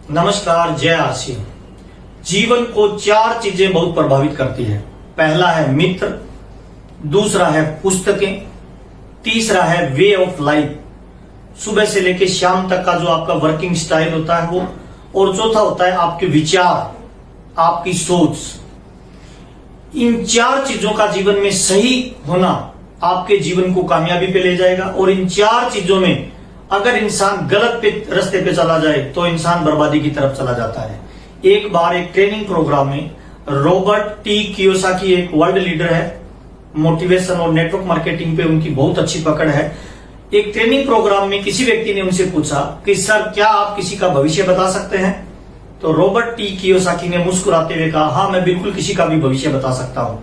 नमस्कार, जय आसिया। जीवन को चार चीजें बहुत प्रभावित करती है। पहला है मित्र, दूसरा है पुस्तकें, तीसरा है वे ऑफ लाइफ, सुबह से लेकर शाम तक का जो आपका वर्किंग स्टाइल होता है वो, और चौथा होता है आपके विचार, आपकी सोच। इन चार चीजों का जीवन में सही होना आपके जीवन को कामयाबी पे ले जाएगा, और इन चार चीजों में अगर इंसान गलत रास्ते पे चला जाए तो इंसान बर्बादी की तरफ चला जाता है। एक बार एक ट्रेनिंग प्रोग्राम में रॉबर्ट टी कियोसाकी एक वर्ल्ड लीडर है, मोटिवेशन और नेटवर्क मार्केटिंग पे उनकी बहुत अच्छी पकड़ है। एक ट्रेनिंग प्रोग्राम में किसी व्यक्ति ने उनसे पूछा कि सर, क्या आप किसी का भविष्य बता सकते हैं? तो रॉबर्ट टी कियोसाकी ने मुस्कुराते हुए कहा, हाँ, मैं बिल्कुल किसी का भी भविष्य बता सकता हूं।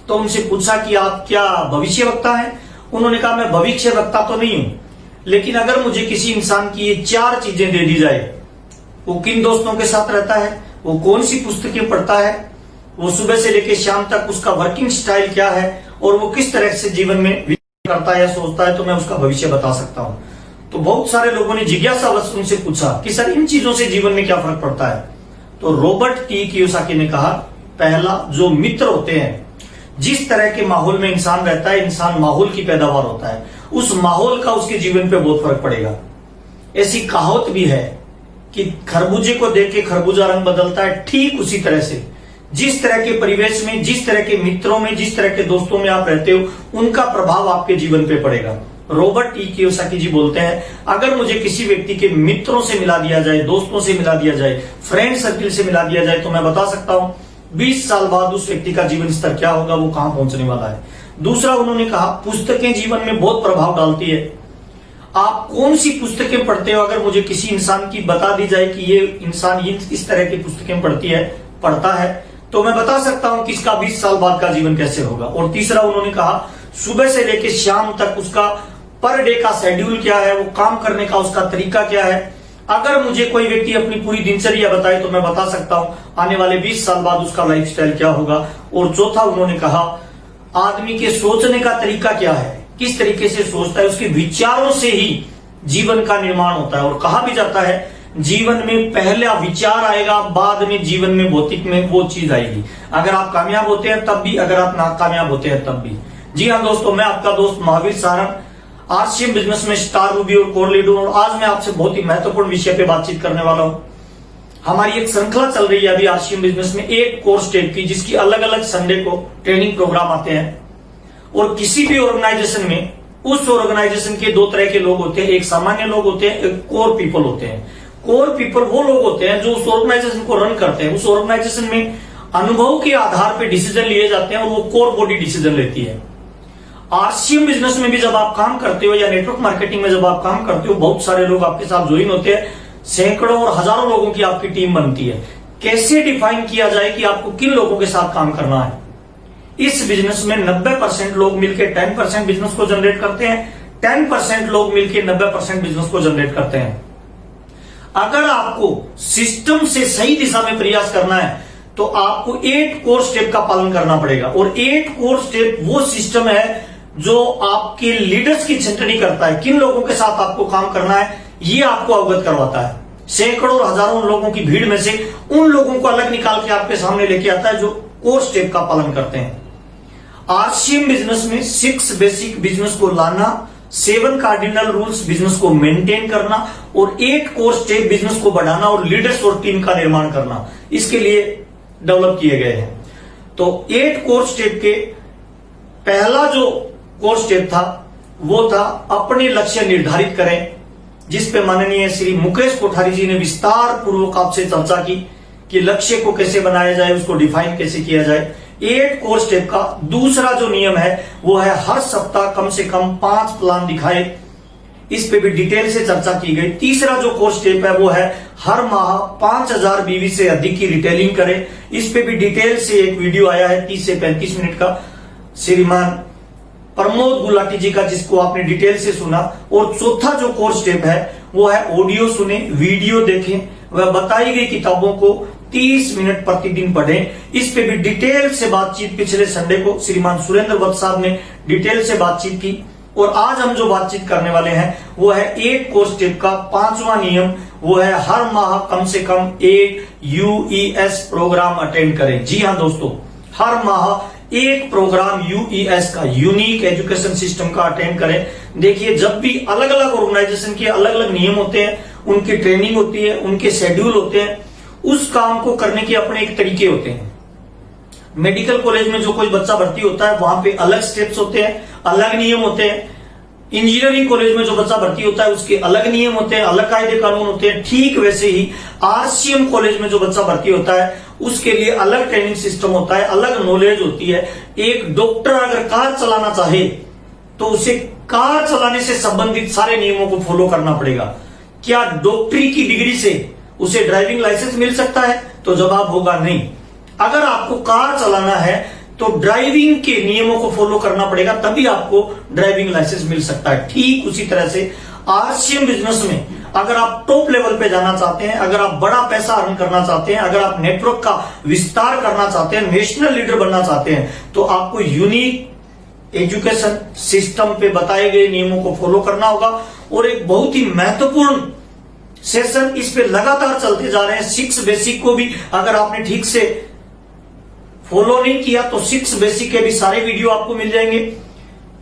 तो उनसे पूछा कि आप क्या भविष्य वक्ता हैं? उन्होंने कहा, मैं भविष्य वक्ता तो नहीं हूं, लेकिन अगर मुझे किसी इंसान की ये चार चीजें दे दी जाए, वो किन दोस्तों के साथ रहता है, वो कौन सी पुस्तकें पढ़ता है, वो सुबह से लेकर शाम तक उसका वर्किंग स्टाइल क्या है, और वो किस तरह से जीवन में करता है या सोचता है, तो मैं उसका भविष्य बता सकता हूं। तो बहुत सारे लोगों ने जिज्ञासावश उनसे पूछा कि सर, इन चीजों से जीवन में क्या फर्क पड़ता है? तो रॉबर्ट टी कियोसाकी ने कहा, पहला, जो मित्र होते हैं, जिस तरह के माहौल में इंसान रहता है, इंसान माहौल की पैदावार होता है, उस माहौल का उसके जीवन पे बहुत फर्क पड़ेगा। ऐसी कहावत भी है कि खरबूजे को देख के खरबूजा रंग बदलता है, ठीक उसी तरह से जिस तरह के परिवेश में, जिस तरह के मित्रों में, जिस तरह के दोस्तों में आप रहते हो, उनका प्रभाव आपके जीवन पे पड़ेगा। रॉबर्ट टी कियोसाकी जी बोलते हैं, अगर मुझे किसी व्यक्ति के मित्रों से मिला दिया जाए, दोस्तों से मिला दिया जाए, फ्रेंड सर्किल से मिला दिया जाए, तो मैं बता सकता हूं 20 साल बाद उस व्यक्ति का जीवन स्तर क्या होगा, वो कहां पहुंचने वाला है। दूसरा, उन्होंने कहा, पुस्तकें जीवन में बहुत प्रभाव डालती है। आप कौन सी पुस्तकें पढ़ते हो? अगर मुझे किसी इंसान की बता दी जाए कि ये इंसान इस तरह की पुस्तकें पढ़ता है, तो मैं बता सकता हूं कि इसका 20 साल बाद का जीवन कैसे होगा। और तीसरा, उन्होंने कहा, सुबह से लेकर शाम तक उसका पर डे का शेड्यूल क्या है, वो काम करने का उसका तरीका क्या है। अगर मुझे कोई व्यक्ति अपनी पूरी दिनचर्या बताए तो मैं बता सकता हूं आने वाले 20 साल बाद उसका लाइफस्टाइल क्या होगा। और चौथा, उन्होंने कहा, आदमी के सोचने का तरीका क्या है, किस तरीके से सोचता है, उसके विचारों से ही जीवन का निर्माण होता है। और कहा भी जाता है, जीवन में पहला विचार आएगा, बाद में जीवन में भौतिक में वो चीज आएगी। अगर आप कामयाब होते हैं तब भी, अगर आप नाकामयाब होते हैं तब भी। जी हाँ दोस्तों, मैं आपका दोस्त महावीर सारंग, आरसीएम बिजनेस में स्टार रूबी और कोर लीडर, और आज मैं आपसे बहुत ही महत्वपूर्ण विषय पे बातचीत करने वाला हूं। हमारी एक श्रृंखला चल रही है अभी आरसीएम बिजनेस में, 8 कोर्स टाइप की, जिसकी अलग अलग संडे को ट्रेनिंग प्रोग्राम आते हैं। और किसी भी ऑर्गेनाइजेशन में उस ऑर्गेनाइजेशन के 2 तरह के लोग होते हैं, एक सामान्य लोग होते हैं, एक कोर पीपल होते हैं। कोर पीपल वो लोग होते हैं जो उस ऑर्गेनाइजेशन को रन करते हैं। उस ऑर्गेनाइजेशन में अनुभव के आधार पर डिसीजन लिए जाते हैं, और वो कोर बॉडी डिसीजन लेती है। आरसीएम बिजनेस में भी जब आप काम करते हो, या नेटवर्क मार्केटिंग में जब आप काम करते हो, बहुत सारे लोग आपके साथ ज्वाइन होते हैं, सैकड़ों और हजारों लोगों की आपकी टीम बनती है। कैसे डिफाइन किया जाए कि आपको किन लोगों के साथ काम करना है? इस बिजनेस में 90% लोग मिलकर 10% बिजनेस को जनरेट करते हैं, 10% लोग मिलकर 90% बिजनेस को जनरेट करते हैं। अगर आपको सिस्टम से सही दिशा में प्रयास करना है तो आपको 8 कोर स्टेप का पालन करना पड़ेगा। और 8 कोर स्टेप वो सिस्टम है जो आपके लीडर्स की छंटनी करता है, किन लोगों के साथ आपको काम करना है ये आपको अवगत करवाता है। सैकड़ों और हजारों लोगों की भीड़ में से उन लोगों को अलग निकाल के आपके सामने लेके आता है जो कोर स्टेप का पालन करते हैं। आरसीएम बिजनेस में 6 बेसिक बिजनेस को लाना, 7 कार्डिनल रूल्स बिजनेस को मेंटेन करना, और 8 कोर स्टेप बिजनेस को बढ़ाना और लीडर्स और टीम का निर्माण करना, इसके लिए डेवलप किए गए हैं। तो 8 कोर स्टेप के पहला जो कोर स्टेप था वो था अपने लक्ष्य निर्धारित करें, जिस पे माननीय श्री मुकेश कोठारी जी ने विस्तार पूर्वक आपसे चर्चा की कि लक्ष्य को कैसे बनाया जाए, उसको डिफाइन कैसे किया जाए। 8 कोर स्टेप का दूसरा जो नियम है वो है हर सप्ताह कम से कम 5 प्लान दिखाए, इस पे भी डिटेल से चर्चा की गई। तीसरा जो कोर स्टेप है वो है हर माह 5000 बीवी से अधिक की रिटेलिंग करें, इस पे भी डिटेल से एक वीडियो आया है 30 से 35 मिनट का, श्रीमान प्रमोद गुलाटी जी का, जिसको आपने डिटेल से सुना। और चौथा जो कोर स्टेप है वो है ऑडियो सुने, वीडियो देखें, वह बताई गई किताबों को 30 मिनट प्रतिदिन पढ़ें। इस पे भी डिटेल से बातचीत पिछले संडे को श्रीमान सुरेंद्र वत्स साहब ने डिटेल से बातचीत की। और आज हम जो बातचीत करने वाले हैं वो है 8 कोर स्टेप का 5वां नियम, वो है हर माह कम से कम एक यूईएस प्रोग्राम अटेंड करें। जी हां दोस्तों, हर माह एक प्रोग्राम यूईएस का, यूनिक एजुकेशन सिस्टम का अटेंड करें। देखिए, जब भी अलग अलग ऑर्गेनाइजेशन के अलग अलग नियम होते हैं, उनकी ट्रेनिंग होती है, उनके शेड्यूल होते हैं, उस काम को करने के अपने एक तरीके होते हैं। मेडिकल कॉलेज में जो कोई बच्चा भर्ती होता है वहां पे अलग स्टेप्स होते हैं, अलग नियम होते हैं। इंजीनियरिंग कॉलेज में जो बच्चा भर्ती होता है उसके अलग नियम होते हैं, अलग कायदे कानून होते हैं। ठीक वैसे ही आरसीएम कॉलेज में जो बच्चा भर्ती होता है उसके लिए अलग ट्रेनिंग सिस्टम होता है, अलग नॉलेज होती है। एक डॉक्टर अगर कार चलाना चाहे तो उसे कार चलाने से संबंधित सारे नियमों को फॉलो करना पड़ेगा। क्या डॉक्टरी की डिग्री से उसे ड्राइविंग लाइसेंस मिल सकता है? तो जवाब होगा नहीं। अगर आपको कार चलाना है तो ड्राइविंग के नियमों को फॉलो करना पड़ेगा, तभी आपको ड्राइविंग लाइसेंस मिल सकता है। ठीक उसी तरह से आरसीएम बिजनेस में अगर आप टॉप लेवल पे जाना चाहते हैं, अगर आप बड़ा पैसा अर्न करना चाहते हैं, अगर आप नेटवर्क का विस्तार करना चाहते हैं, नेशनल लीडर बनना चाहते हैं, तो आपको यूनिक एजुकेशन सिस्टम पे बताए गए नियमों को फॉलो करना होगा। और एक बहुत ही महत्वपूर्ण सेशन इस पे लगातार चलते जा रहे हैं। 6 बेसिक को भी अगर आपने ठीक से फॉलो नहीं किया तो 6 बेसिक के भी सारे वीडियो आपको मिल जाएंगे।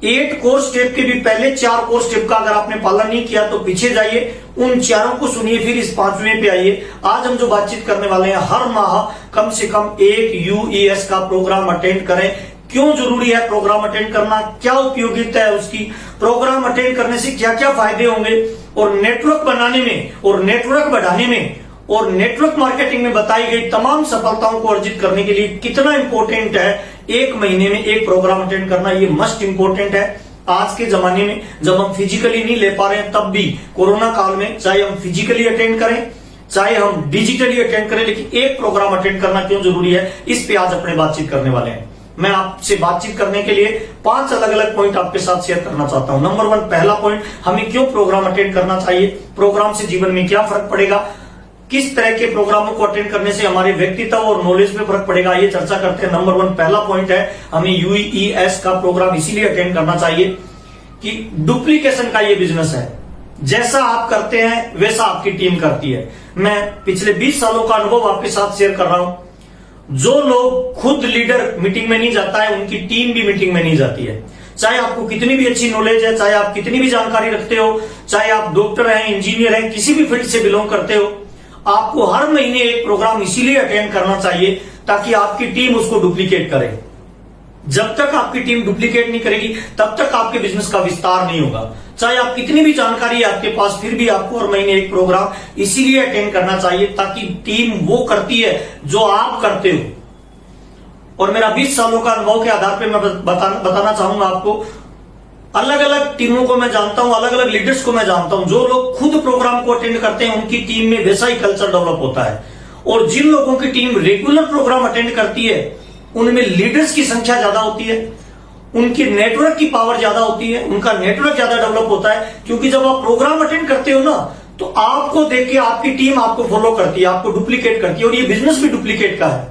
8 कोर स्टेप के भी पहले 4 कोर स्टेप का अगर आपने पालन नहीं किया तो पीछे जाइए, उन चारों को सुनिए, फिर इस 5वें पे आइए। आज हम जो बातचीत करने वाले हैं, हर माह कम से कम एक यूईएस का प्रोग्राम अटेंड करें। क्यों जरूरी है प्रोग्राम अटेंड करना, क्या उपयोगिता है उसकी, प्रोग्राम अटेंड करने से क्या क्या फायदे होंगे, और नेटवर्क बनाने में और नेटवर्क बढ़ाने में और नेटवर्क मार्केटिंग में बताई गई तमाम सफलताओं को अर्जित करने के लिए कितना इंपॉर्टेंट है एक महीने में एक प्रोग्राम अटेंड करना। ये मस्ट इंपॉर्टेंट है आज के जमाने में, जब हम फिजिकली नहीं ले पा रहे हैं, तब भी कोरोना काल में, चाहे हम फिजिकली अटेंड करें चाहे हम डिजिटली अटेंड करें, लेकिन एक प्रोग्राम अटेंड करना क्यों जरूरी है, इस पे आज अपने बातचीत करने वाले हैं। मैं आपसे बातचीत करने के लिए 5 अलग अलग पॉइंट आपके साथ शेयर करना चाहता हूं। नंबर 1, पहला पॉइंट, हमें क्यों प्रोग्राम अटेंड करना चाहिए, प्रोग्राम से जीवन में क्या फर्क पड़ेगा, किस तरह के प्रोग्रामों को अटेंड करने से हमारे व्यक्तित्व और नॉलेज में फर्क पड़ेगा, ये चर्चा करते हैं। नंबर 1 पहला पॉइंट है, हमें यूईएस का प्रोग्राम इसीलिए अटेंड करना चाहिए कि डुप्लीकेशन का ये बिजनेस है। जैसा आप करते हैं वैसा आपकी टीम करती है। मैं पिछले 20 सालों का अनुभव आपके साथ शेयर कर रहा हूं। जो लोग खुद लीडर मीटिंग में नहीं जाता है, उनकी टीम भी मीटिंग में नहीं जाती है। चाहे आपको कितनी भी अच्छी नॉलेज है, चाहे आप कितनी भी जानकारी रखते हो, चाहे आप डॉक्टर हैं, इंजीनियर हैं, किसी भी फील्ड से बिलोंग करते हो, आपको हर महीने एक प्रोग्राम इसीलिए अटेंड करना चाहिए ताकि आपकी टीम उसको डुप्लीकेट करे। जब तक आपकी टीम डुप्लीकेट नहीं करेगी तब तक आपके बिजनेस का विस्तार नहीं होगा। चाहे आप कितनी भी जानकारी है आपके पास, फिर भी आपको हर महीने एक प्रोग्राम इसीलिए अटेंड करना चाहिए ताकि टीम वो करती है जो आप करते हो। और मेरा 20 सालों का अनुभव के आधार पर मैं बताना चाहूंगा आपको, अलग अलग टीमों को मैं जानता हूं, अलग अलग लीडर्स को मैं जानता हूं। जो लोग खुद प्रोग्राम को अटेंड करते हैं उनकी टीम में वैसा ही कल्चर डेवलप होता है, और जिन लोगों की टीम रेगुलर प्रोग्राम अटेंड करती है उनमें लीडर्स की संख्या ज्यादा होती है, उनकी नेटवर्क की पावर ज्यादा होती है, उनका नेटवर्क ज्यादा डेवलप होता है। क्योंकि जब आप प्रोग्राम अटेंड करते हो ना, तो आपको देख के आपकी टीम आपको फॉलो करती है, आपको डुप्लीकेट करती है, और ये बिजनेस भी डुप्लीकेट का है।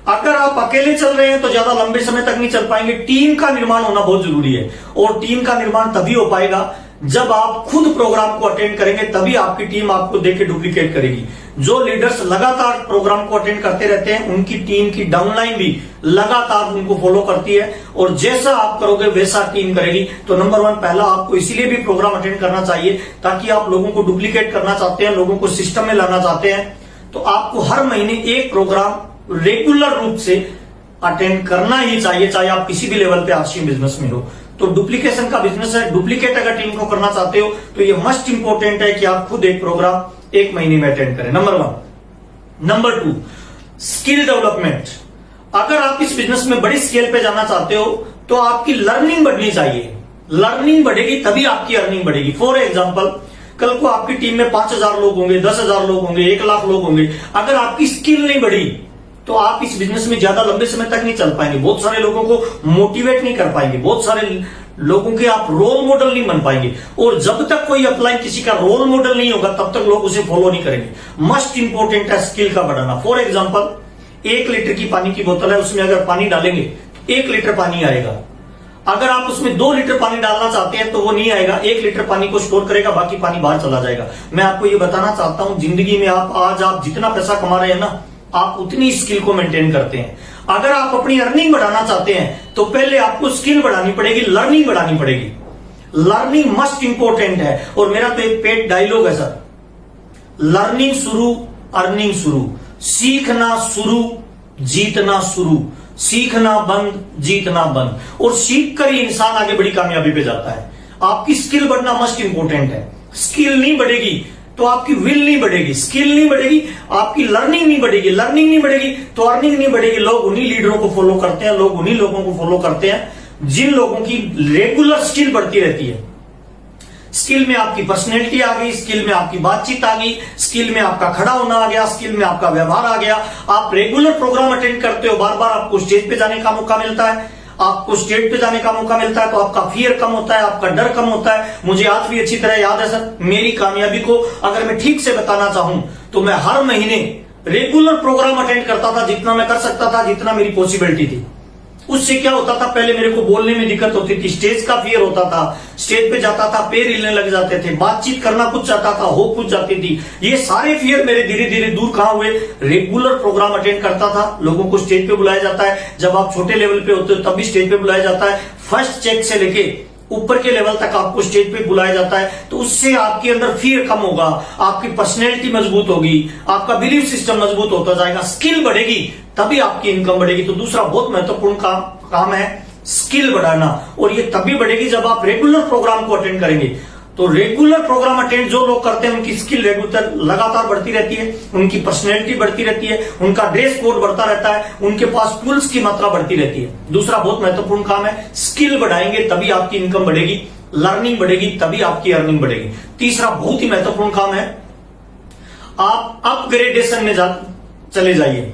अगर आप अकेले चल रहे हैं तो ज्यादा लंबे समय तक नहीं चल पाएंगे। टीम का निर्माण होना बहुत जरूरी है, और टीम का निर्माण तभी हो पाएगा जब आप खुद प्रोग्राम को अटेंड करेंगे, तभी आपकी टीम आपको देख के डुप्लीकेट करेगी। जो लीडर्स लगातार प्रोग्राम को अटेंड करते रहते हैं उनकी टीम की डाउनलाइन भी लगातार उनको फॉलो करती है, और जैसा आप करोगे वैसा टीम करेगी। तो नंबर 1 पहला, आपको इसीलिए भी प्रोग्राम अटेंड करना चाहिए ताकि आप लोगों को डुप्लीकेट करना चाहते हैं, लोगों को सिस्टम में लाना चाहते हैं, तो आपको हर महीने एक प्रोग्राम रेगुलर रूप से अटेंड करना ही चाहिए, चाहे आप किसी भी लेवल पे आरसीएम बिजनेस में हो। तो डुप्लीकेशन का बिजनेस है, डुप्लीकेट अगर टीम को करना चाहते हो तो ये मस्ट इंपॉर्टेंट है कि आप खुद एक प्रोग्राम एक महीने में अटेंड करें। नंबर 1। Number 2, skill development. अगर आप इस बिजनेस में बड़ी स्केल पे जाना चाहते हो तो आपकी लर्निंग बढ़नी चाहिए। लर्निंग बढ़ेगी तभी आपकी अर्निंग बढ़ेगी। फॉर एग्जाम्पल, कल को आपकी टीम में 5,000 लोग होंगे, 10,000 लोग होंगे, 1,00,000 लोग होंगे, अगर आपकी स्किल नहीं बढ़ी तो आप इस बिजनेस में ज्यादा लंबे समय तक नहीं चल पाएंगे। बहुत सारे लोगों को मोटिवेट नहीं कर पाएंगे, बहुत सारे लोगों के आप रोल मॉडल नहीं बन पाएंगे, और जब तक कोई अपलाइन किसी का रोल मॉडल नहीं होगा तब तक लोग उसे फॉलो नहीं करेंगे। मस्ट इंपॉर्टेंट है स्किल का बढ़ाना। फॉर एग्जाम्पल, 1 लीटर की पानी की बोतल है, उसमें अगर पानी डालेंगे तो 1 लीटर पानी आएगा। अगर आप उसमें 2 लीटर पानी डालना चाहते हैं तो वो नहीं आएगा, 1 लीटर पानी को स्टोर करेगा, बाकी पानी बाहर चला जाएगा। मैं आपको ये बताना चाहता हूं, जिंदगी में आप जितना पैसा कमा रहे हैं ना, आप उतनी स्किल को मेंटेन करते हैं। अगर आप अपनी अर्निंग बढ़ाना चाहते हैं तो पहले आपको स्किल बढ़ानी पड़ेगी, लर्निंग बढ़ानी पड़ेगी। लर्निंग मस्ट इंपॉर्टेंट है। और मेरा तो एक पेट डायलॉग है सर, लर्निंग शुरू अर्निंग शुरू, सीखना शुरू जीतना शुरू, सीखना बंद जीतना बंद। और सीख कर ही इंसान आगे बड़ी कामयाबी पे जाता है। आपकी स्किल बढ़ना मस्ट इंपॉर्टेंट है। स्किल नहीं बढ़ेगी तो आपकी विल नहीं बढ़ेगी, स्किल नहीं बढ़ेगी, आपकी लर्निंग नहीं बढ़ेगी, लर्निंग नहीं बढ़ेगी तो अर्निंग नहीं बढ़ेगी। लोग उन्हीं लीडरों को फॉलो करते हैं, लोग उन्हीं लोगों को फॉलो करते हैं जिन लोगों की रेगुलर स्किल बढ़ती रहती है। स्किल में आपकी पर्सनैलिटी आ गई, स्किल में आपकी बातचीत आ गई, स्किल में आपका खड़ा होना आ गया, स्किल में आपका व्यवहार आ गया। आप रेगुलर प्रोग्राम अटेंड करते हो, बार बार आपको स्टेज पे जाने का मौका मिलता है, आपको स्टेज पे जाने का मौका मिलता है तो आपका फियर कम होता है, आपका डर कम होता है। मुझे आज भी अच्छी तरह याद है सर, मेरी कामयाबी को अगर मैं ठीक से बताना चाहूं तो मैं हर महीने रेगुलर प्रोग्राम अटेंड करता था, जितना मैं कर सकता था, जितना मेरी पॉसिबिलिटी थी। उससे क्या होता था, पहले मेरे को बोलने में दिक्कत होती थी, स्टेज का फियर होता था, स्टेज पे जाता था पैर हिलने लग जाते थे, बातचीत करना कुछ चाहता था हो कुछ जाती थी। ये सारे फियर मेरे धीरे धीरे दूर कहां हुए, रेगुलर प्रोग्राम अटेंड करता था। लोगों को स्टेज पे बुलाया जाता है, जब आप छोटे लेवल पे होते हो तब भी स्टेज पे बुलाया जाता है। फर्स्ट चेक से लेके ऊपर के लेवल तक आपको स्टेज पे बुलाया जाता है, तो उससे आपके अंदर फियर कम होगा, आपकी पर्सनैलिटी मजबूत होगी, आपका बिलीफ सिस्टम मजबूत होता जाएगा, स्किल बढ़ेगी, तभी आपकी इनकम बढ़ेगी। तो दूसरा बहुत महत्वपूर्ण काम है स्किल बढ़ाना, और ये तभी बढ़ेगी जब आप रेगुलर प्रोग्राम को अटेंड करेंगे। तो रेगुलर प्रोग्राम अटेंड जो लोग करते हैं उनकी स्किल रेगुलर लगातार बढ़ती रहती है, उनकी पर्सनैलिटी बढ़ती रहती है, उनका ड्रेस कोड बढ़ता रहता है, उनके पास टूल्स की मात्रा बढ़ती रहती है। दूसरा बहुत महत्वपूर्ण काम है, स्किल बढ़ाएंगे तभी आपकी इनकम बढ़ेगी, लर्निंग बढ़ेगी तभी आपकी अर्निंग बढ़ेगी। तीसरा बहुत ही महत्वपूर्ण काम है, आप अपग्रेडेशन में चले जाइए।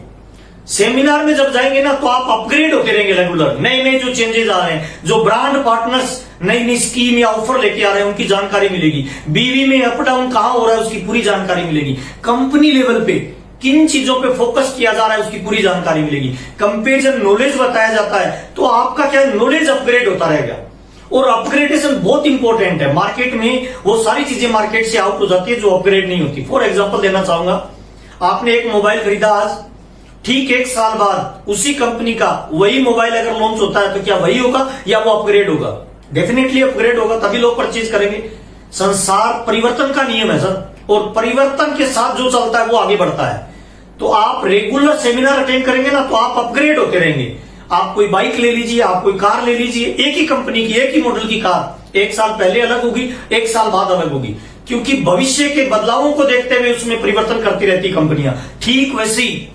सेमिनार में जब जाएंगे ना तो आप अपग्रेड होते रहेंगे रेगुलर, नए नए जो चेंजेस आ रहे हैं, जो ब्रांड पार्टनर्स नई नई स्कीम या ऑफर लेके आ रहे हैं उनकी जानकारी मिलेगी, बीवी में अप डाउन कहां हो रहा है उसकी पूरी जानकारी मिलेगी, कंपनी लेवल पे किन चीजों पे फोकस किया जा रहा है उसकी पूरी जानकारी मिलेगी, कंपेरिजन नॉलेज बताया जाता है, तो आपका क्या नॉलेज अपग्रेड होता रहेगा। और अपग्रेडेशन बहुत इंपॉर्टेंट है। मार्केट में वो सारी चीजें मार्केट से आउट हो जाती है जो अपग्रेड नहीं होती। फॉर एग्जाम्पल देना चाहूंगा, आपने एक मोबाइल खरीदा आज, ठीक 1 साल बाद उसी कंपनी का वही मोबाइल अगर लॉन्च होता है तो क्या वही होगा या वो अपग्रेड होगा? डेफिनेटली अपग्रेड होगा, तभी लोग परचेज करेंगे। संसार परिवर्तन का नियम है सर, और परिवर्तन के साथ जो चलता है वो आगे बढ़ता है। तो आप रेगुलर सेमिनार अटेंड करेंगे ना तो आप अपग्रेड होते रहेंगे। आप कोई बाइक ले लीजिए, आप कोई कार ले लीजिए, एक ही कंपनी की एक ही मॉडल की कार 1 साल पहले अलग होगी, 1 साल बाद अलग होगी, क्योंकि भविष्य के बदलावों को देखते हुए उसमें परिवर्तन करती रहती कंपनियां। ठीक वैसे ही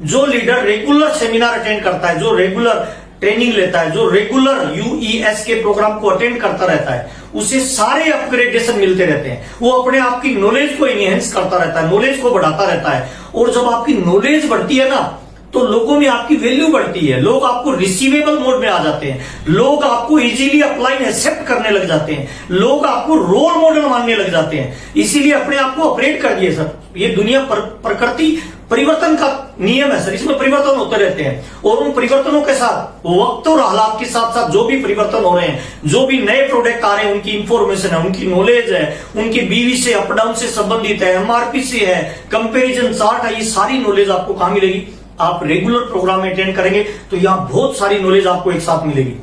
जो लीडर रेगुलर सेमिनार अटेंड करता है, जो रेगुलर ट्रेनिंग लेता है, जो रेगुलर UES के प्रोग्राम को अटेंड करता रहता है, उसे सारे अपग्रेडेशन मिलते रहते हैं। वो अपने आप की नॉलेज को इनहेंस करता रहता है, नॉलेज को बढ़ाता रहता है। और जब आपकी नॉलेज बढ़ती है ना तो लोगों में आपकी वैल्यू बढ़ती है, लोग आपको रिसीवेबल मोड में आ जाते हैं, लोग आपको इजीली अप्लाई एक्सेप्ट करने लग जाते हैं, लोग आपको रोल मॉडल मानने लग जाते हैं। इसीलिए अपने आप को अपग्रेड कर दिए सर। ये दुनिया प्रकृति परिवर्तन का नियम है सर, इसमें परिवर्तन होते रहते हैं। और उन परिवर्तनों के साथ वक्त और हालात के साथ साथ जो भी परिवर्तन हो रहे हैं, जो भी नए प्रोडक्ट आ रहे हैं, उनकी इंफॉर्मेशन है, उनकी नॉलेज है, उनकी बीवी से अप डाउन से संबंधित है, MRP से है, कंपेरिजन चार्ट है, ये सारी नॉलेज आपको कहां मिलेगी? आप रेगुलर प्रोग्राम में अटेंड करेंगे तो यहां बहुत सारी नॉलेज आपको एक साथ मिलेगी।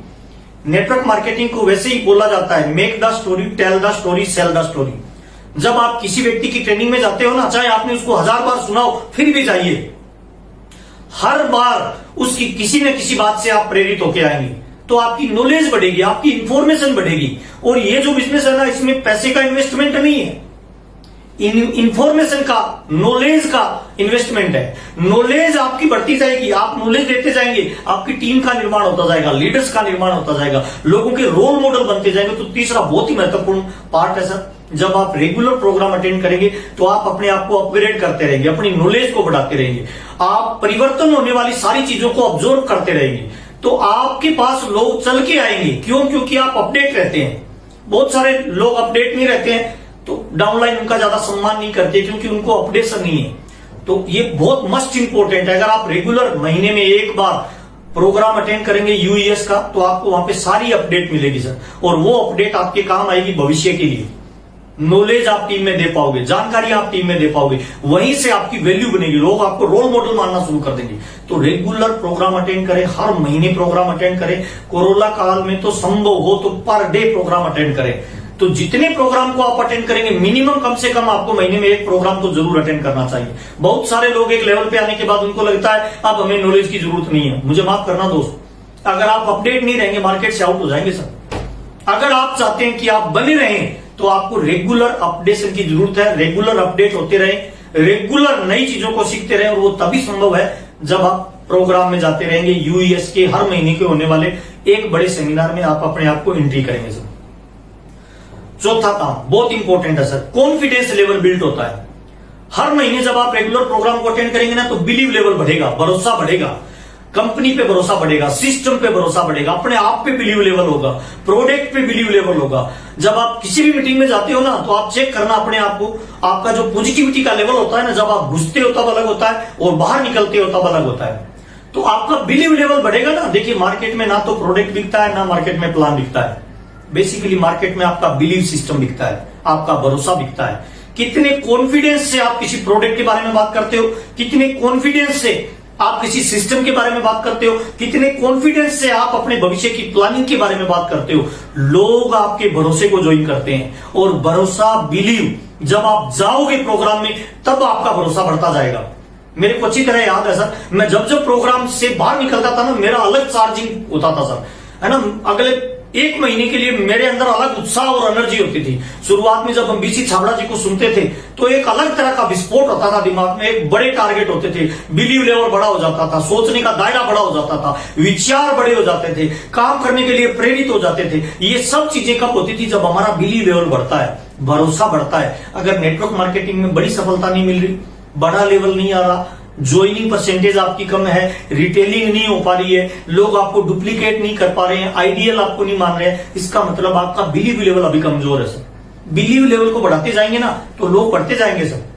नेटवर्क मार्केटिंग को वैसे ही बोला जाता है, make the story, tell the story, sell the story. जब आप किसी व्यक्ति की ट्रेनिंग में जाते हो ना, चाहे आपने उसको 1000 बार सुना हो, फिर भी जाइए। हर बार उसकी किसी न किसी बात से आप प्रेरित होकर आएंगे, तो आपकी नॉलेज बढ़ेगी, आपकी इंफॉर्मेशन बढ़ेगी। और ये जो बिजनेस है ना, इसमें पैसे का इन्वेस्टमेंट नहीं है, इंफॉर्मेशन का, नॉलेज का इन्वेस्टमेंट है। नॉलेज आपकी बढ़ती जाएगी, आप नॉलेज देते जाएंगे, आपकी टीम का निर्माण होता जाएगा, लीडर्स का निर्माण होता जाएगा, लोगों के रोल मॉडल बनते जाएंगे। तो तीसरा बहुत ही महत्वपूर्ण पार्ट है सर, जब आप रेगुलर प्रोग्राम अटेंड करेंगे तो आप अपने आप को अपग्रेड करते रहेंगे, अपनी नॉलेज को बढ़ाते रहेंगे, आप परिवर्तन होने वाली सारी चीजों को ऑब्जर्व करते रहेंगे, तो आपके पास लोग चल के आएंगे। क्यों? क्योंकि आप अपडेट रहते हैं। बहुत सारे लोग अपडेट नहीं रहते हैं तो डाउनलाइन उनका ज्यादा सम्मान नहीं करते, क्योंकि उनको अपडेशन नहीं है। तो ये बहुत मस्ट इंपॉर्टेंट है। अगर आप रेगुलर महीने में 1 बार प्रोग्राम अटेंड करेंगे यूईएस का, तो आपको वहां पे सारी अपडेट मिलेगी सर, और वो अपडेट आपके काम आएगी भविष्य के लिए। नॉलेज आप टीम में दे पाओगे, जानकारी आप टीम में दे पाओगे, वहीं से आपकी वैल्यू बनेगी, लोग आपको रोल मॉडल मानना शुरू कर देंगे। तो रेगुलर प्रोग्राम अटेंड करें, हर महीने प्रोग्राम अटेंड करें। कोरोना काल में तो संभव हो तो पर डे प्रोग्राम अटेंड करें। तो जितने प्रोग्राम को आप अटेंड करेंगे, मिनिमम कम से कम आपको महीने में एक प्रोग्राम तो जरूर अटेंड करना चाहिए। बहुत सारे लोग एक लेवल पे आने के बाद उनको लगता है अब हमें नॉलेज की जरूरत नहीं है। मुझे माफ करना दोस्त, अगर आप अपडेट नहीं रहेंगे मार्केट से आउट हो जाएंगे सर। अगर आप चाहते हैं कि आप बने रहें तो आपको रेगुलर अपडेशन की जरूरत है। रेगुलर अपडेट होते रहे, रेगुलर नई चीजों को सीखते रहे, और वो तभी संभव है जब आप प्रोग्राम में जाते रहेंगे। यूईएस के हर महीने के होने वाले एक बड़े सेमिनार में आप अपने आप को एंट्री करेंगे सर। चौथा काम बहुत इंपॉर्टेंट है सर, कॉन्फिडेंस लेवल बिल्ड होता है। हर महीने जब आप रेगुलर प्रोग्राम को अटेंड करेंगे ना, तो बिलीव लेवल बढ़ेगा, भरोसा बढ़ेगा, कंपनी पे भरोसा बढ़ेगा, सिस्टम पे भरोसा बढ़ेगा, अपने आप पे बिलीव लेवल होगा, प्रोडक्ट पे बिलीव लेवल होगा। जब आप किसी भी मीटिंग में जाते हो ना, तो आप चेक करना अपने आप को, आपका जो पॉजिटिविटी का लेवल होता है ना, जब आप घुसते हो तब अलग होता है और बाहर निकलते हो तब अलग होता है। तो आपका बिलीव लेवल बढ़ेगा ना। देखिए मार्केट में ना तो प्रोडक्ट बिकता है, ना मार्केट में प्लान बिकता है। बेसिकली मार्केट में आपका बिलीव सिस्टम बिकता है, आपका भरोसा बिकता है। कितने कॉन्फिडेंस से आप किसी प्रोडक्ट के बारे में बात करते हो, कितने कॉन्फिडेंस से आप किसी सिस्टम के बारे में बात करते हो, कितने कॉन्फिडेंस से आप अपने भविष्य की प्लानिंग के बारे में बात करते हो। लोग आपके भरोसे को ज्वाइन करते हैं, और भरोसा बिलीव जब आप जाओगे प्रोग्राम में तब आपका भरोसा बढ़ता जाएगा। मेरे को अच्छी तरह याद है सर, मैं जब जब प्रोग्राम से बाहर निकलता था ना, मेरा अलग चार्जिंग होता था सर, है ना। अगले एक महीने के लिए मेरे अंदर अलग उत्साह और एनर्जी होती थी। शुरुआत में जब हम बीसी छाबड़ा जी को सुनते थे तो एक अलग तरह का विस्फोट होता था दिमाग में, एक बड़े टारगेट होते थे, बिलीव लेवल बड़ा हो जाता था, सोचने का दायरा बड़ा हो जाता था, विचार बड़े हो जाते थे, काम करने के लिए प्रेरित हो जाते थे। ये सब चीजें कब होती थी? जब हमारा बिलीव लेवल बढ़ता है, भरोसा बढ़ता है। अगर नेटवर्क मार्केटिंग में बड़ी सफलता नहीं मिल रही, बड़ा लेवल नहीं आ रहा, ज्वाइनिंग परसेंटेज आपकी कम है, रिटेलिंग नहीं हो पा रही है, लोग आपको डुप्लीकेट नहीं कर पा रहे हैं, आइडियल आपको नहीं मान रहे हैं, इसका मतलब आपका बिलीव लेवल अभी कमजोर है सर। बिलीव लेवल को बढ़ाते जाएंगे ना तो लोग बढ़ते जाएंगे सर।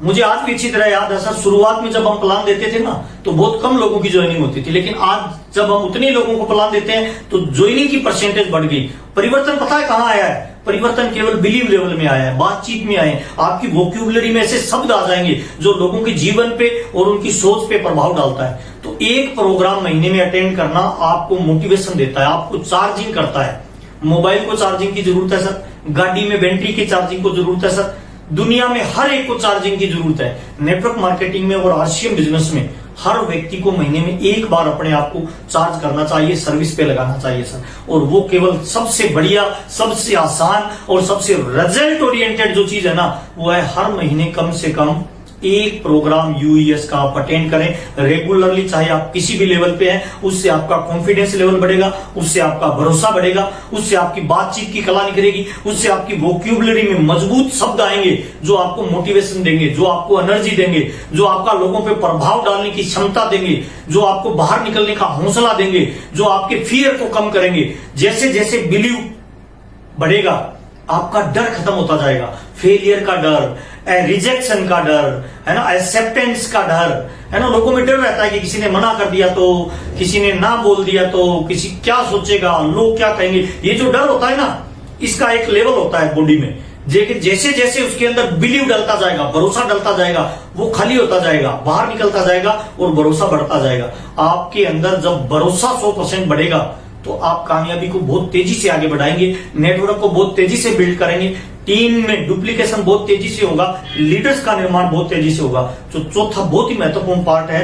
मुझे आज भी अच्छी तरह याद है सर, शुरुआत में जब हम प्लान देते थे ना तो बहुत कम लोगों की ज्वाइनिंग होती थी, लेकिन आज जब हम उतने लोगों को प्लान देते हैं तो ज्वाइनिंग की परसेंटेज बढ़ गई। परिवर्तन पता है कहां आया है? परिवर्तन केवल बिलीव लेवल में आया है, बातचीत में आए। आपकी वोक्यूबलरी में ऐसे शब्द आ जाएंगे जो लोगों के जीवन पे और उनकी सोच पे प्रभाव डालता है। तो एक प्रोग्राम महीने में अटेंड करना आपको मोटिवेशन देता है, आपको चार्जिंग करता है। मोबाइल को चार्जिंग की जरूरत है सर, गाड़ी में बैटरी की चार्जिंग को जरूरत है सर, दुनिया में हर एक को चार्जिंग की जरूरत है। नेटवर्क मार्केटिंग में और आरसीएम बिजनेस में हर व्यक्ति को महीने में एक बार अपने आप को चार्ज करना चाहिए, सर्विस पे लगाना चाहिए सर। और वो केवल सबसे बढ़िया, सबसे आसान और सबसे रिजल्ट ओरिएंटेड जो चीज है ना, वो है हर महीने कम से कम एक प्रोग्राम यूईएस का आप अटेंड करें रेगुलरली, चाहे आप किसी भी लेवल पे हैं। उससे आपका कॉन्फिडेंस लेवल बढ़ेगा, उससे आपका भरोसा बढ़ेगा, उससे आपकी बातचीत की कला निखरेगी, उससे आपकी वोक्यूबलरी में मजबूत शब्द आएंगे जो आपको मोटिवेशन देंगे, जो आपको एनर्जी देंगे, जो आपका लोगों पे प्रभाव डालने की क्षमता देंगे, जो आपको बाहर निकलने का हौसला देंगे, जो आपके फियर को कम करेंगे। जैसे जैसे बिलीव बढ़ेगा आपका डर खत्म होता जाएगा, फेलियर का डर, रिजेक्शन का डर, है ना, एक्सेप्टेंस का डर, है ना। लोगों में डर रहता है कि किसी ने मना कर दिया तो, किसी ने ना बोल दिया तो, किसी क्या सोचेगा, लोग क्या कहेंगे। ये जो डर होता है ना, इसका एक लेवल होता है बॉडी में। जैसे जैसे उसके अंदर बिलीव डलता जाएगा, भरोसा डलता जाएगा, वो खाली होता जाएगा, बाहर निकलता जाएगा और भरोसा बढ़ता जाएगा। आपके अंदर जब भरोसा 100% बढ़ेगा तो आप कामयाबी को बहुत तेजी से आगे बढ़ाएंगे, नेटवर्क को बहुत तेजी से बिल्ड करेंगे, टीम में डुप्लीकेशन बहुत तेजी से होगा, लीडर्स का निर्माण बहुत तेजी से होगा। तो चौथा बहुत ही महत्वपूर्ण पार्ट है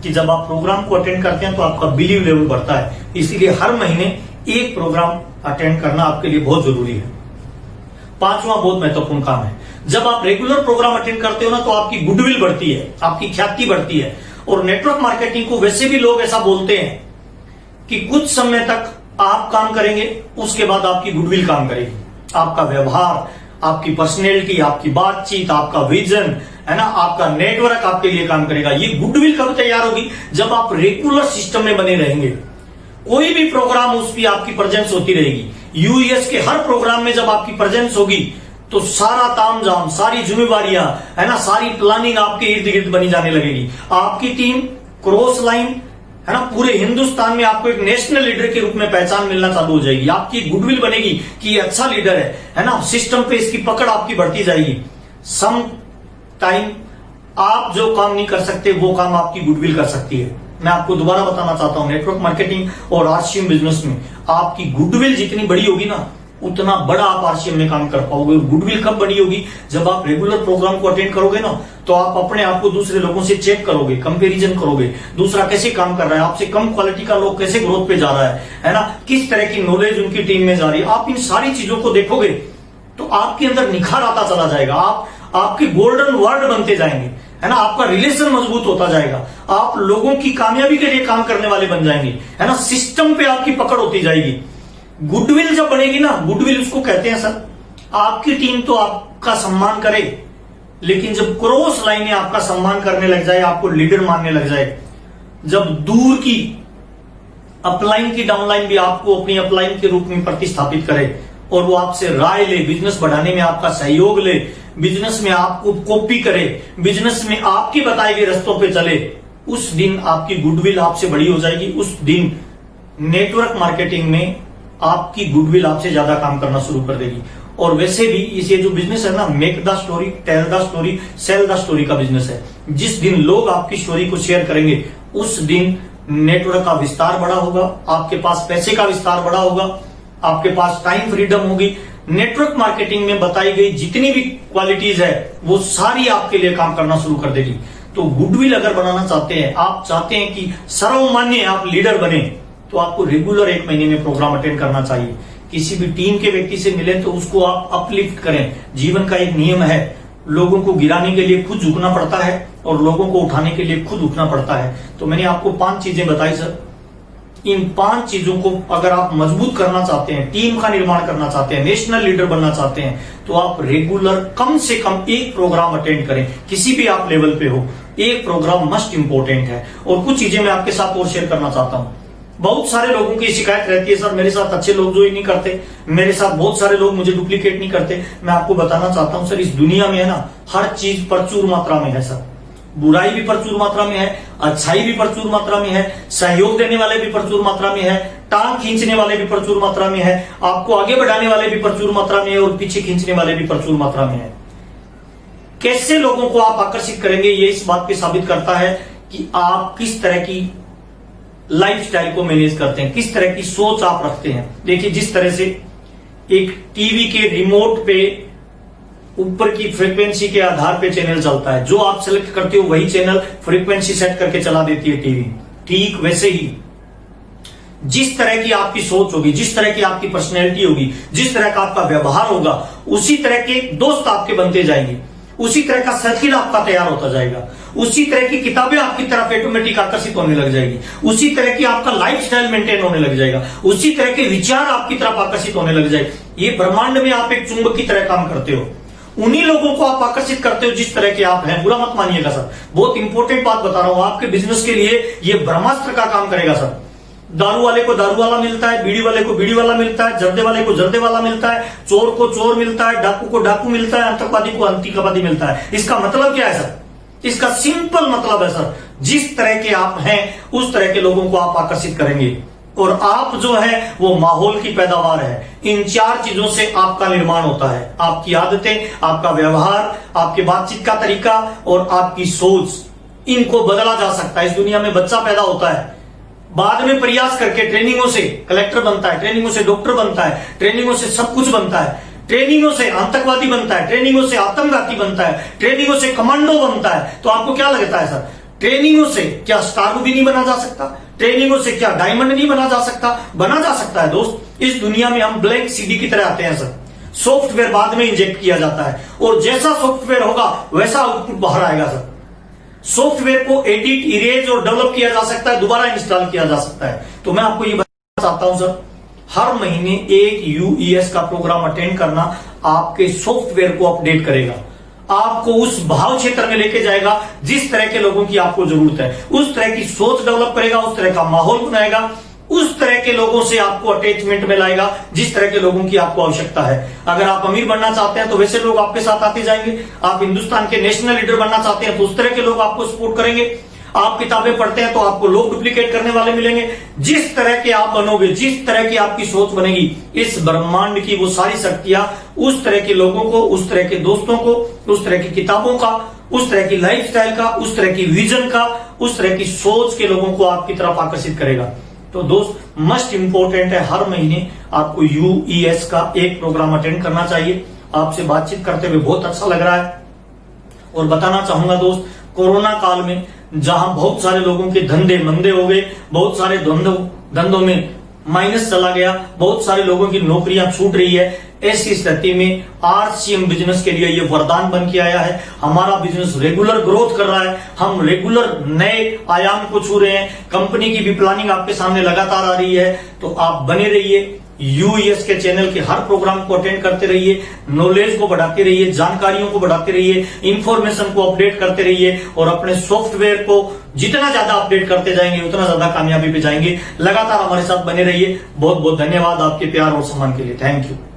कि जब आप प्रोग्राम को अटेंड करते हैं तो आपका बिलीव लेवल बढ़ता है। इसीलिए हर महीने एक प्रोग्राम अटेंड करना आपके लिए बहुत जरूरी है। पांचवा बहुत महत्वपूर्ण काम है, जब आप रेगुलर प्रोग्राम अटेंड करते हो ना तो आपकी गुडविल बढ़ती है, आपकी ख्याति बढ़ती है। और नेटवर्क मार्केटिंग को वैसे भी लोग ऐसा बोलते हैं कि कुछ समय तक आप काम करेंगे, उसके बाद आपकी गुडविल काम करेगी, आपका व्यवहार, आपकी पर्सनैलिटी, आपकी बातचीत, आपका विजन, है ना, आपका नेटवर्क आपके लिए काम करेगा। ये गुडविल कब तैयार होगी? जब आप रेगुलर सिस्टम में बने रहेंगे। कोई भी प्रोग्राम उस पर आपकी प्रेजेंस होती रहेगी। यूएस के हर प्रोग्राम में जब आपकी प्रेजेंस होगी तो सारा तामझाम, सारी जिम्मेवारियां, है ना, सारी प्लानिंग आपके इर्द गिर्द बनी जाने लगेगी। आपकी टीम क्रॉस लाइन, है ना, पूरे हिंदुस्तान में आपको एक नेशनल लीडर के रूप में पहचान मिलना चालू हो जाएगी। आपकी गुडविल बनेगी कि ये अच्छा लीडर है ना, सिस्टम पे इसकी पकड़ आपकी बढ़ती जाएगी। सम टाइम आप जो काम नहीं कर सकते वो काम आपकी गुडविल कर सकती है। मैं आपको दोबारा बताना चाहता हूं, नेटवर्क मार्केटिंग और आरसीएम बिजनेस में आपकी गुडविल जितनी बड़ी होगी ना, उतना बड़ा आप आरसीएम में काम कर पाओगे। गुडविल कब बड़ी होगी? जब आप रेगुलर प्रोग्राम को अटेंड करोगे ना, तो आप अपने आप को दूसरे लोगों से चेक करोगे, कंपैरिजन करोगे, दूसरा कैसे काम कर रहा है, आपसे कम क्वालिटी का लोग कैसे ग्रोथ पे जा रहा है ना, किस तरह की नॉलेज उनकी टीम में जा रही है। आप इन सारी चीजों को देखोगे तो आपके अंदर निखार आता चला जाएगा। आपके गोल्डन वर्ड बनते जाएंगे, है ना, आपका रिलेशन मजबूत होता जाएगा, आप लोगों की कामयाबी के लिए काम करने वाले बन जाएंगे, है ना, सिस्टम पे आपकी पकड़ होती जाएगी। गुडविल जब बनेगी ना, गुडविल उसको कहते हैं सर, आपकी टीम तो आपका सम्मान करे, लेकिन जब क्रॉस लाइनें आपका सम्मान करने लग जाए, आपको लीडर मानने लग जाए, जब दूर की अपलाइन की डाउनलाइन भी आपको अपनी अपलाइन के रूप में प्रतिस्थापित करे और वो आपसे राय ले, बिजनेस बढ़ाने में आपका सहयोग ले, बिजनेस में आपको कॉपी करे, बिजनेस में आपके बताए गए रास्तों पे चले, उस दिन आपकी गुडविल आपसे बड़ी हो जाएगी। उस दिन नेटवर्क मार्केटिंग में आपकी गुडविल आपसे ज्यादा काम करना शुरू कर देगी। और वैसे भी इसे जो बिजनेस है ना, make the story, tell the story, sell the story का बिजनेस है। जिस दिन लोग आपकी स्टोरी को शेयर करेंगे, उस दिन नेटवर्क का विस्तार बड़ा होगा, आपके पास पैसे का विस्तार बड़ा होगा, आपके पास टाइम फ्रीडम होगी। नेटवर्क मार्केटिंग में बताई गई जितनी भी क्वालिटीज है वो सारी आपके लिए काम करना शुरू कर देगी। तो गुडविल अगर बनाना चाहते हैं, आप चाहते हैं कि सर्वमान्य आप लीडर बने, तो आपको रेगुलर 1 महीने में प्रोग्राम अटेंड करना चाहिए। किसी भी टीम के व्यक्ति से मिले तो उसको आप अपलिफ्ट करें। जीवन का एक नियम है, लोगों को गिराने के लिए खुद झुकना पड़ता है और लोगों को उठाने के लिए खुद उठना पड़ता है। तो मैंने आपको 5 चीजें बताई सर, इन 5 चीजों को अगर आप मजबूत करना चाहते हैं, टीम का निर्माण करना चाहते हैं, नेशनल लीडर बनना चाहते हैं, तो आप रेगुलर कम से कम 1 प्रोग्राम अटेंड करें। किसी भी आप लेवल पे हो, 1 प्रोग्राम मस्ट इंपोर्टेंट है। और कुछ चीजें मैं आपके साथ और शेयर करना चाहता हूं। बहुत सारे लोगों की शिकायत रहती है, सर मेरे साथ अच्छे लोग जो ही नहीं करते, मेरे साथ बहुत सारे लोग मुझे डुप्लीकेट नहीं करते। मैं आपको बताना चाहता हूं सर, इस दुनिया में है ना, हर चीज प्रचुर मात्रा में है सर। बुराई भी प्रचुर मात्रा में है, अच्छाई भी प्रचुर मात्रा में है, सहयोग देने वाले भी प्रचुर मात्रा में है, टांग खींचने वाले भी प्रचुर मात्रा में है, आपको आगे बढ़ाने वाले भी प्रचुर मात्रा में है और पीछे खींचने वाले भी प्रचुर मात्रा में है। कैसे लोगों को आप आकर्षित करेंगे, ये इस बात पे साबित करता है कि आप किस तरह की लाइफस्टाइल को मैनेज करते हैं, किस तरह की सोच आप रखते हैं। देखिए, जिस तरह से एक टीवी के रिमोट पे ऊपर की फ्रीक्वेंसी के आधार पे चैनल चलता है, जो आप सेलेक्ट करते हो वही चैनल फ्रीक्वेंसी सेट करके चला देती है टीवी, ठीक वैसे ही जिस तरह की आपकी सोच होगी, जिस तरह की आपकी पर्सनैलिटी होगी, जिस तरह का आपका व्यवहार होगा, उसी तरह के दोस्त आपके बनते जाएंगे, उसी तरह का सर्किल आपका तैयार होता जाएगा, उसी तरह की किताबें आपकी तरफ ऑटोमेटिक आकर्षित होने लग जाएगी, उसी तरह की आपका लाइफस्टाइल मेंटेन होने लग जाएगा, उसी तरह के विचार आपकी तरफ आकर्षित होने लग जाएंगे। ये ब्रह्मांड में आप एक चुंबक की तरह काम करते हो, उन्हीं लोगों को आप आकर्षित करते हो जिस तरह के आप हैं। बुरा मत मानिएगा सर, बहुत इंपॉर्टेंट बात बता रहा हूं, आपके बिजनेस के लिए ये ब्रह्मास्त्र का काम करेगा सर। दारू वाले को दारू वाला मिलता है, बीड़ी वाले को बीड़ी वाला मिलता है, जर्दे वाले को जर्दे वाला मिलता है, चोर को चोर मिलता है, डाकू को डाकू मिलता है, आतंकवादी को आतंकवादी मिलता है। इसका मतलब क्या है सर? इसका सिंपल मतलब है सर, जिस तरह के आप हैं उस तरह के लोगों को आप आकर्षित करेंगे। और आप जो है वो माहौल की पैदावार है। इन 4 चीजों से आपका निर्माण होता है, आपकी आदतें, आपका व्यवहार, आपके बातचीत का तरीका और आपकी सोच, इनको बदला जा सकता है। इस दुनिया में बच्चा पैदा होता है, बाद में प्रयास करके ट्रेनिंगों से कलेक्टर बनता है, ट्रेनिंगों से डॉक्टर बनता है, ट्रेनिंगों से सब कुछ बनता है, ट्रेनिंगों से आतंकवादी बनता है, ट्रेनिंगों से आत्मघाती बनता है, ट्रेनिंगों से कमांडो बनता है। तो आपको क्या लगता है सर, ट्रेनिंगों से क्या स्टार भी नहीं बना जा सकता? ट्रेनिंगों से क्या डायमंड नहीं बना जा सकता? बना जा सकता है दोस्त। इस दुनिया में हम ब्लैंक सीडी की तरह आते हैं सर, सॉफ्टवेयर बाद में इंजेक्ट किया जाता है और जैसा सॉफ्टवेयर होगा वैसा आउटपुट बाहर आएगा सर। सॉफ्टवेयर को एडिट, इरेज और डेवलप किया जा सकता है, दोबारा इंस्टॉल किया जा सकता है। तो मैं आपको ये बताना चाहता हूं सर, हर महीने एक UES का प्रोग्राम अटेंड करना आपके सॉफ्टवेयर को अपडेट करेगा, आपको उस भाव क्षेत्र में लेके जाएगा जिस तरह के लोगों की आपको जरूरत है, उस तरह की सोच डेवलप करेगा, उस तरह का माहौल बनाएगा, उस तरह के लोगों से आपको अटैचमेंट में लाएगा जिस तरह के लोगों की आपको आवश्यकता है। अगर आप अमीर बनना चाहते हैं तो वैसे लोग आपके साथ आते जाएंगे, आप हिंदुस्तान के नेशनल लीडर बनना चाहते हैं तो उस तरह के लोग आपको सपोर्ट करेंगे, आप किताबें पढ़ते हैं तो आपको लोग डुप्लीकेट करने वाले मिलेंगे। जिस तरह के आप बनोगे, जिस तरह की आपकी सोच बनेगी, इस ब्रह्मांड की वो सारी शक्तियां उस तरह के लोगों को, उस तरह के दोस्तों को, उस तरह की किताबों का, उस तरह की लाइफस्टाइल का, उस तरह की विजन का, उस तरह की सोच के लोगों को आपकी तरफ आकर्षित करेगा। तो दोस्त, मस्ट इंपॉर्टेंट है, हर महीने आपको UES का एक प्रोग्राम अटेंड करना चाहिए। आपसे बातचीत करते हुए बहुत अच्छा लग रहा है। और बताना चाहूंगा दोस्त, कोरोना काल में जहां बहुत सारे लोगों के धंधे मंदे हो गए, बहुत सारे धंधों में माइनस चला गया, बहुत सारे लोगों की नौकरियां छूट रही है, ऐसी स्थिति में RCM बिजनेस के लिए ये वरदान बन के आया है। हमारा बिजनेस रेगुलर ग्रोथ कर रहा है, हम रेगुलर नए आयाम को छू रहे हैं, कंपनी की भी प्लानिंग आपके सामने लगातार आ रही है। तो आप बने रहिए, UES के चैनल के हर प्रोग्राम को अटेंड करते रहिए, नॉलेज को बढ़ाते रहिए, जानकारियों को बढ़ाते रहिए, इंफॉर्मेशन को अपडेट करते रहिए और अपने सॉफ्टवेयर को जितना ज्यादा अपडेट करते जाएंगे उतना ज्यादा कामयाबी पे जाएंगे। लगातार हमारे साथ बने रहिए। बहुत बहुत धन्यवाद आपके प्यार और सम्मान के लिए। Thank you.